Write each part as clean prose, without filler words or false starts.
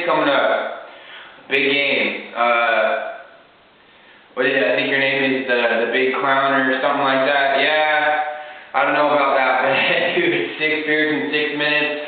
game's coming up. Big game. What is it? I think your name is the Big Clown or something like that. Yeah, I don't know about that, but dude, 6 beers in 6 minutes.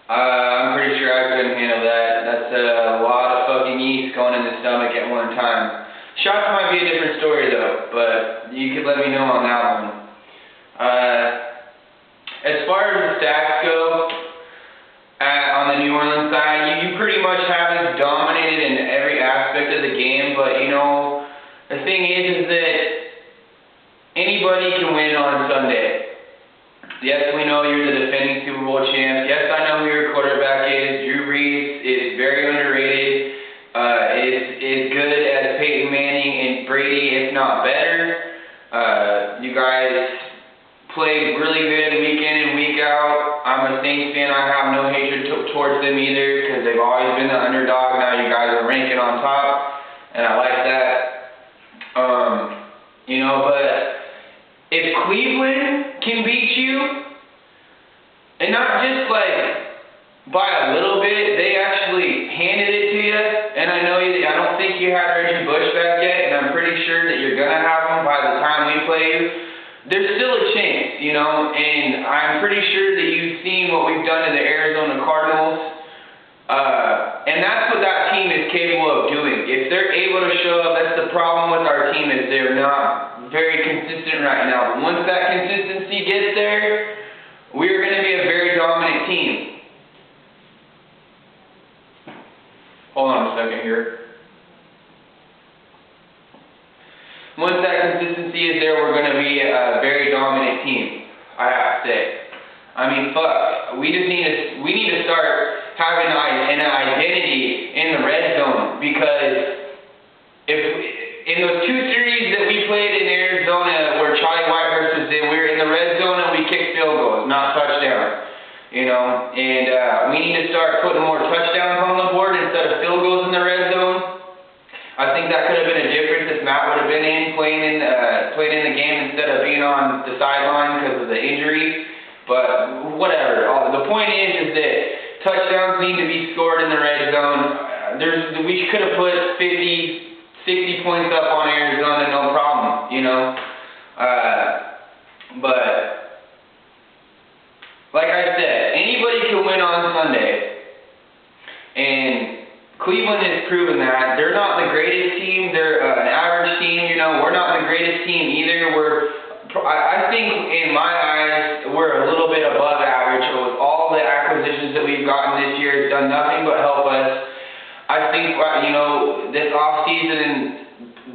I'm pretty sure I couldn't handle that. That's a lot of fucking yeast going in the stomach at one time. Shots might be a different story though, but you could let me know on that one. As far as the stats go, on the New Orleans side, you pretty much haven't dominated in every aspect of the game, but you know, the thing is that anybody can win on Sunday. Yes, we know you're the defending Super Bowl champ. Yes, I know who your quarterback is. Drew Brees is very underrated. Is good as Peyton Manning and Brady, if not better. You guys played really good week in and week out. I'm a Saints fan. I have no hatred towards them either because they've always been the underdog. Now you guys are ranking on top, and I like that. You know, but if Cleveland can beat you, and not just like by a little bit, they actually handed it to you. And I know I don't think you had Reggie Bush back yet, and I'm pretty sure that you're gonna have him by the time we play you. There's still a chance, you know, and I'm pretty sure that you've seen what we've done to the Arizona Cardinals, and that's what that team is capable of doing. If they're able to show up, that's the problem with our team is they're not very consistent right now. But once that consistency gets there, we're going to be a very dominant team. Hold on a second here. Once that consistency is there, we're going to be a very dominant team, I have to say. I mean, fuck. We need to start having an identity in the red zone, because if in those 2 series that we played in Arizona where Charlie Whitehurst was in, we were in the red zone and we kicked field goals, not touchdowns. You know, and we need to start putting more touchdowns on the board instead of field goals in the red zone. I think that could have been a difference if Matt would have been playing in the game instead of being on the sideline because of the injury. But whatever. The point is that touchdowns need to be scored in the red zone. We could have put 50, 60 points up on Arizona, no problem. You know, but like I said, anybody can win on Sunday, and Cleveland has proven that. They're not the greatest team. They're an average team. You know, we're not the greatest team either. I think in my eyes, we're a little bit above average. With all the acquisitions that we've gotten this year, it's done nothing but help us. I think, you know, this offseason and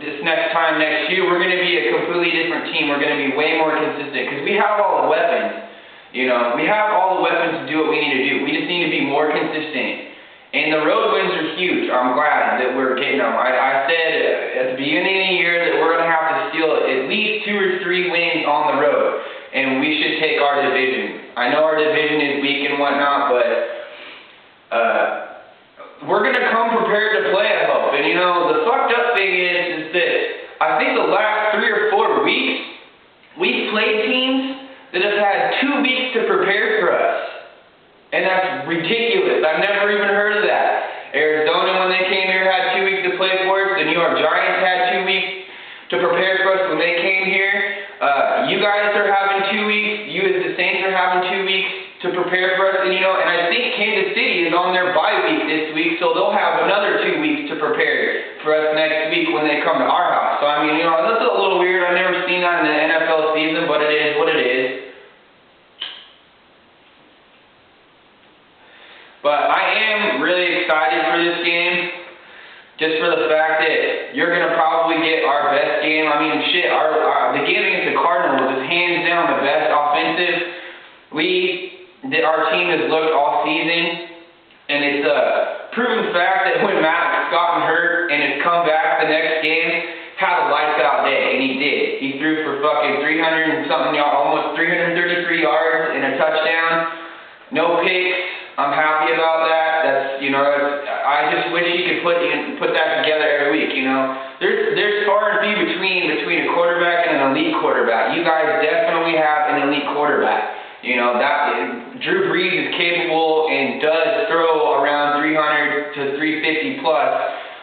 this next year, we're going to be a completely different team. We're going to be way more consistent because we have all the weapons. You know, we have all the weapons to do what we need to do. We just need to be more consistent. And the road wins are huge. I'm glad that we're getting them. I said at the beginning of the year that we're going to have to steal at least 2 or 3 wins on the road, and we should take our division. I know our division is weak and whatnot, but we're going to come prepared to play, I hope. And you know, the fucked up thing is that I think the last 3 or 4 weeks, we've played teams that have had 2 weeks to prepare for us. And that's ridiculous. I've never even heard of that. Arizona, when they came here, had 2 weeks to play for us. The New York Giants had 2 weeks to prepare for us when they came here. You guys are having 2 weeks. You as the Saints are having 2 weeks to prepare for us. And you know, and I think Kansas City is on their bye week this week, so they'll have another 2 weeks to prepare for us next week when they come to our house. So I mean, you know, that's a little weird. I've never seen that in the NFL season, but it is what it is. But I am really excited for this game, just for the fact that you're going to probably get our best game. I mean, shit, the game against the Cardinals is hands down the best offensive our team has looked all season. And it's a proven fact that when Matt's gotten hurt and has come back the next game, had a lights out day, and he did. He threw for fucking 300 and something yards, almost 333 yards and a touchdown. No picks. I'm happy about that. That's, you know, I just wish he could put that together every week, you know. There's far and few between a quarterback and an elite quarterback. You guys definitely have an elite quarterback. You know, that Drew Brees is capable and does throw around 300 to 350 plus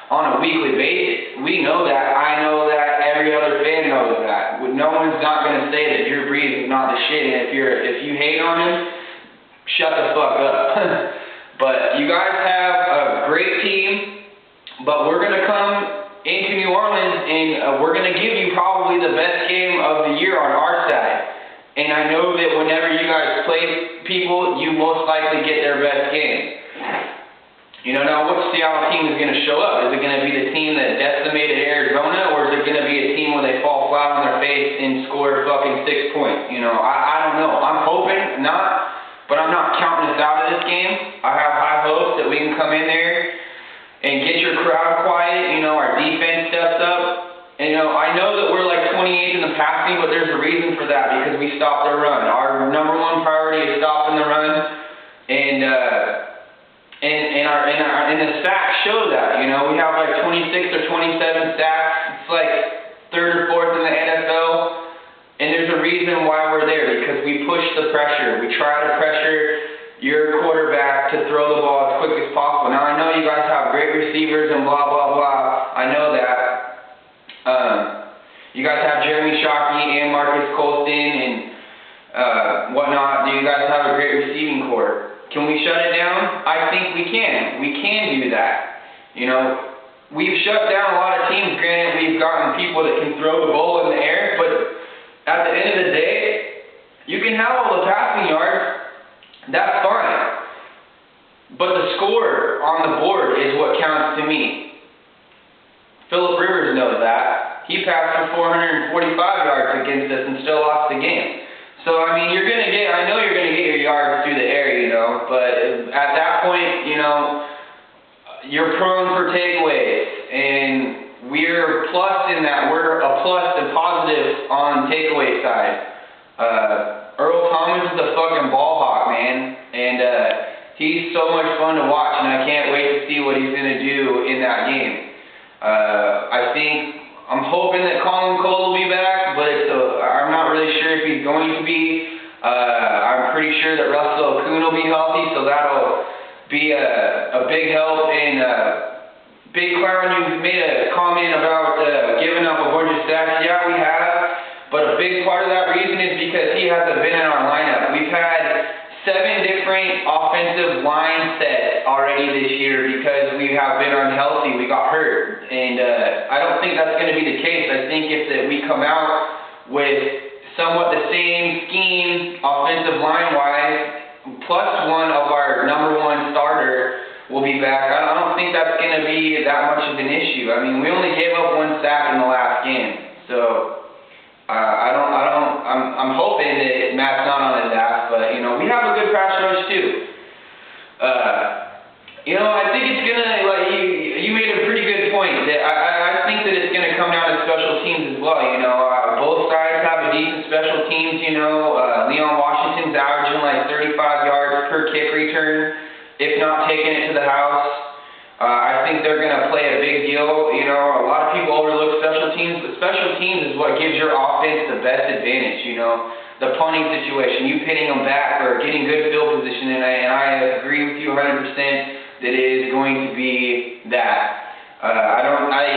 on a weekly basis. We know that. I know that. Every other fan knows that. No one's not going to say that Drew Brees is not the shit, and if you hate on him, shut the fuck up. But you guys have a great team, but we're going to come into New Orleans and we're going to give you probably the best game of the year on our side. And I know that whenever you guys play people, you most likely get their best game. You know, now which Seattle team is going to show up? Is it going to be the team that decimated Arizona, or is it going to be a team where they fall flat on their face and score fucking 6 points? You know, I don't know. I'm hoping not, but I'm not counting us out of this game. I have high hopes that we can come in there and get your crowd quiet. You know, our defense steps up. And, you know, I know that we're like 28th in the passing, but there's a reason for that, because we stopped their run. Our number one priority is stopping the run, and the sacks show that. You know, we have like 26 or 27 sacks. It's like 3rd or 4th in the NFL, and there's a reason why we're there, because we push the pressure. We try to pressure your quarterback to throw the ball as quick as possible. Now, I know you guys have great receivers and blah, blah, blah. I know that. You guys have Jeremy Shockey and Marcus Colston and whatnot. You guys have a great receiving core. Can we shut it down? I think we can. We can do that. You know, we've shut down a lot of teams. Granted, we've gotten people that can throw the ball in the air, but at the end of the day, you can have all the passing yards. That's fine. But the score on the board is what counts to me. Phillip Rivers knows that. He passed for 445 yards against us and still lost the game. So, I mean, I know you're going to get your yards through the air, you know, but at that point, you know, you're prone for takeaways, and we're plus in that. We're a plus and positive on takeaway side. Earl Thomas is a fucking ball hawk, man, and he's so much fun to watch, and I can't wait to see what he's going to do in that game. I'm hoping that Colin Cole will be back, but I'm not really sure if he's going to be. I'm pretty sure that Russell Okung will be healthy, so that'll be a big help. And Big Clown, you made a comment about giving up a bunch of sacks. Yeah, we have, but a big part of that reason is because he hasn't been in our lineup. We've had 7 different offensive line sets already this year because we have been unhealthy. We got hurt, and I don't think that's going to be the case. I think if that we come out with somewhat the same scheme offensive line-wise, plus one of our number 1 starter will be back. I don't think that's going to be that much of an issue. I mean, we only gave up 1 sack in the last game, so I'm hoping that Matt's not on his ass, but, you know, we have a good pass rush, too. You know, I think it's gonna, like, you made a pretty good point, that I think that it's gonna come down to special teams as well, you know. Both sides have a decent special teams, you know. Leon Washington's averaging, like, 35 yards per kick return, if not taking it to the house. I think they're going to play a big deal. You know, a lot of people overlook special teams, but special teams is what gives your offense the best advantage, you know. The punting situation, you pitting them back or getting good field position, and I agree with you 100% that it is going to be that.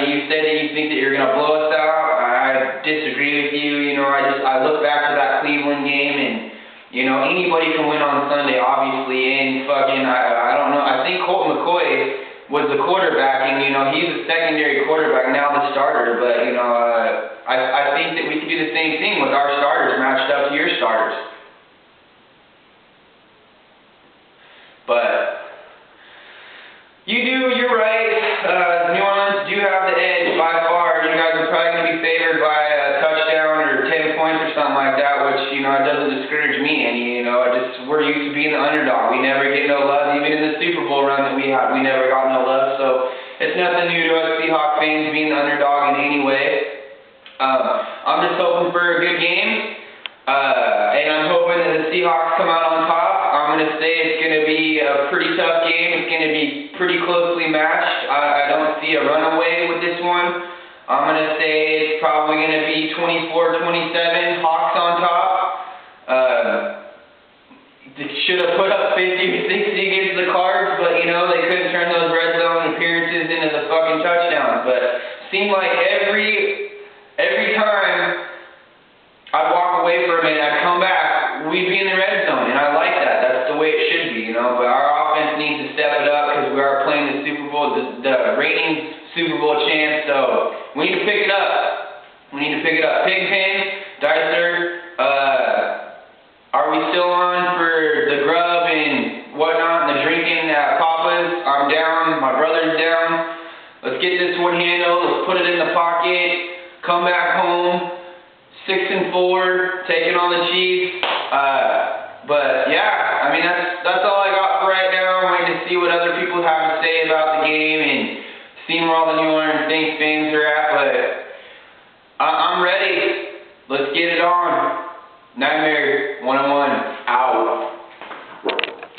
You said that you think that you're going to blow us out. I disagree with you. You know, I look back to that Cleveland game, and, you know, anybody can win on Sunday, obviously, and fucking, I don't know, I think Colt McCoy was the quarterback, and, you know, he's a secondary quarterback, now the starter, but, you know, I think that we can do the same thing with our starters matched up to your starters. But you're right, New Orleans do have the edge by far. You guys are probably going to be favored by a touchdown or 10 points or something like that, which, you know, it doesn't discourage me any, you know. We're used to being the underdog. We never get no love. Even in the Super Bowl run that we had, we never got no love. So it's nothing new to us Seahawks fans being the underdog in any way. I'm just hoping for a good game, and I'm hoping that the Seahawks come out on top. I'm going to say it's going to be a pretty tough game. It's going to be pretty closely matched. I don't see a runaway with this one. I'm going to say it's probably going to be 24-27, Hawks on top. They should have put up 50 or 60 against the Cards, but, you know, they couldn't turn those red zone zone appearances into the fucking touchdowns, but seemed like every time I'd walk away from it and I'd come back, we'd be in the red zone, and I like that. That's the way it should be, you know. But our offense needs to step it up because we are playing the Super Bowl, the reigning Super Bowl champs. So we need to pick it up. We need to pick it up. Pigpen, Dicer, are we still on for the grub and whatnot, and the drinking at Papa's? I'm down. My brother's down. Let's get this one handled. Let's put it in the pocket. Come back home. 6-4, taking on the Chiefs. But yeah, I mean that's all I got for right now. I'm waiting to see what other people have to say about the game and seeing where all the New Orleans Saints fans are at. But I'm ready. Let's get it on. Nightmare 101 out.